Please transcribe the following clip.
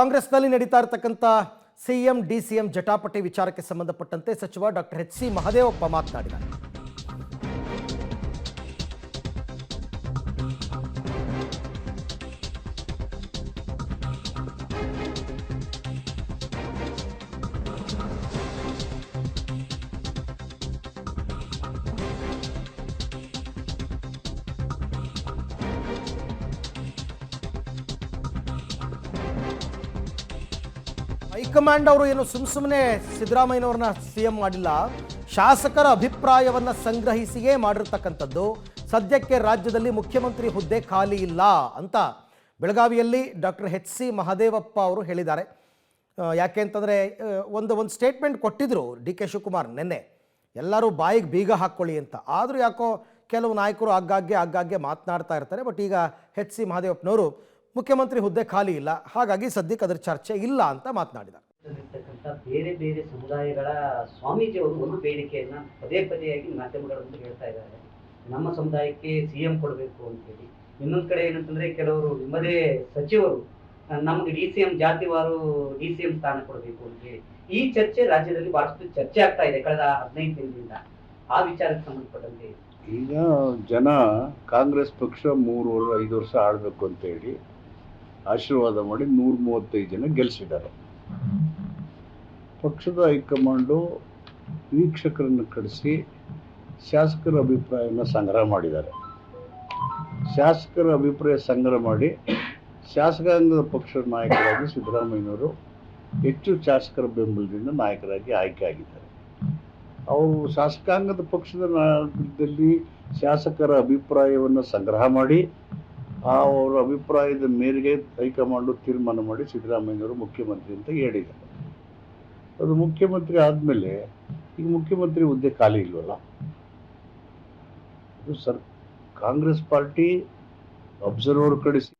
ಕಾಂಗ್ರೆಸ್ನಲ್ಲಿ ನಡೀತಾ ಇರತಕ್ಕಂಥ ಸಿಎಂ ಡಿಸಿಎಂ ಜಟಾಪಟಿ ವಿಚಾರಕ್ಕೆ ಸಂಬಂಧಪಟ್ಟಂತೆ ಸಚಿವ ಡಾಕ್ಟರ್ ಎಚ್ ಸಿ ಮಹದೇವಪ್ಪ ಮಾತನಾಡಿದ್ದಾರೆ. ಹೈಕಮಾಂಡ್ ಅವರು ಏನು ಸುಮ್ಮನೆ ಸಿದ್ದರಾಮಯ್ಯನವ್ರನ್ನ ಸಿಎಂ ಮಾಡಿಲ್ಲ, ಶಾಸಕರ ಅಭಿಪ್ರಾಯವನ್ನ ಸಂಗ್ರಹಿಸಿಯೇ ಮಾಡಿರ್ತಕ್ಕಂಥದ್ದು. ಸದ್ಯಕ್ಕೆ ರಾಜ್ಯದಲ್ಲಿ ಮುಖ್ಯಮಂತ್ರಿ ಹುದ್ದೆ ಖಾಲಿ ಇಲ್ಲ ಅಂತ ಬೆಳಗಾವಿಯಲ್ಲಿ ಡಾಕ್ಟರ್ ಎಚ್ ಸಿ ಮಹದೇವಪ್ಪ ಅವರು ಹೇಳಿದ್ದಾರೆ. ಯಾಕೆ ಅಂತಂದರೆ ಒಂದು ಸ್ಟೇಟ್ಮೆಂಟ್ ಕೊಟ್ಟಿದ್ರು ಡಿ ಕೆ ಶಿವಕುಮಾರ್ ನಿನ್ನೆ, ಎಲ್ಲರೂ ಬಾಯಿಗೆ ಬೀಗ ಹಾಕ್ಕೊಳ್ಳಿ ಅಂತ. ಆದರೂ ಯಾಕೋ ಕೆಲವು ನಾಯಕರು ಆಗಾಗ್ಗೆ ಮಾತನಾಡ್ತಾ ಇರ್ತಾರೆ. ಬಟ್ ಈಗ ಎಚ್ ಸಿ ಮಹದೇವಪ್ಪನವರು ಮುಖ್ಯಮಂತ್ರಿ ಹುದ್ದೆ ಖಾಲಿ ಇಲ್ಲ, ಹಾಗಾಗಿ ಸದ್ಯಕ್ಕೆ ಅದರ ಚರ್ಚೆ ಇಲ್ಲ ಅಂತ ಮಾತನಾಡಿದ್ದಾರೆ. ಬೇರೆ ಬೇರೆ ಸಮುದಾಯಗಳ ಸ್ವಾಮೀಜಿ ಅವರು ಒಂದು ಬೇಡಿಕೆಯನ್ನ ಪದೇ ಪದೇಯಾಗಿ ಮಾಧ್ಯಮಗಳ ಮುಂದೆ ಹೇಳ್ತಾ ಇದ್ದಾರೆ. ನಮ್ಮ ಸಮುದಾಯಕ್ಕೆ ಸಿಎಂ ಕೊಡಬೇಕು ಅಂತ ಹೇಳಿ. ಇನ್ನೊಂದ್ ಕಡೆ ಏನಂತಂದ್ರೆ ಕೆಲವರು ನಿಮ್ಮದೇ ಸಚಿವರು ನಮ್ಗೆ ಡಿಸಿಎಂ ಜಾತಿವಾರು ಡಿಸಿಎಂ ಸ್ಥಾನ ಕೊಡಬೇಕು ಅಂತ ಹೇಳಿ ಈ ಚರ್ಚೆ ರಾಜ್ಯದಲ್ಲಿ ಬಹಳಷ್ಟು ಚರ್ಚೆ ಆಗ್ತಾ ಇದೆ ಕಳೆದ 15 ದಿನದಿಂದ. ಆ ವಿಚಾರಕ್ಕೆ ಸಂಬಂಧಪಟ್ಟಂತೆ ಈಗ ಜನ ಕಾಂಗ್ರೆಸ್ ಪಕ್ಷ 3-5 ವರ್ಷ ಆಳ್ಬೇಕು ಅಂತ ಹೇಳಿ ಆಶೀರ್ವಾದ ಮಾಡಿ 135 ಜನ ಗೆಲ್ಲಿಸಿದ್ದಾರೆ. ಪಕ್ಷದ ಹೈಕಮಾಂಡು ವೀಕ್ಷಕರನ್ನು ಕಳಿಸಿ ಶಾಸಕರ ಅಭಿಪ್ರಾಯವನ್ನು ಸಂಗ್ರಹ ಮಾಡಿದ್ದಾರೆ. ಶಾಸಕರ ಅಭಿಪ್ರಾಯ ಸಂಗ್ರಹ ಮಾಡಿ ಶಾಸಕಾಂಗದ ಪಕ್ಷದ ನಾಯಕರಾಗಿ ಸಿದ್ದರಾಮಯ್ಯನವರು ಹೆಚ್ಚು ಶಾಸಕರ ಬೆಂಬಲದಿಂದ ನಾಯಕರಾಗಿ ಆಯ್ಕೆ ಆಗಿದ್ದಾರೆ. ಅವರು ಶಾಸಕಾಂಗದ ಪಕ್ಷದ ನಾಯಕರಲ್ಲಿ ಶಾಸಕರ ಅಭಿಪ್ರಾಯವನ್ನು ಸಂಗ್ರಹ ಮಾಡಿ ಅವರ ಅಭಿಪ್ರಾಯದ ಮೇರೆಗೆ ಹೈಕಮಾಂಡು ತೀರ್ಮಾನ ಮಾಡಿ ಸಿದ್ದರಾಮಯ್ಯನವರು ಮುಖ್ಯಮಂತ್ರಿ ಅಂತ ಹೇಳಿದ್ದಾರೆ. ಅದು ಮುಖ್ಯಮಂತ್ರಿ ಆದಮೇಲೆ ಈಗ ಮುಖ್ಯಮಂತ್ರಿ ಹುದ್ದೆ ಖಾಲಿ ಇಲ್ವಲ್ಲ. ಅದು ಕಾಂಗ್ರೆಸ್ ಪಾರ್ಟಿ ಅಬ್ಸರ್ವರ್ ಕಳಿಸಿ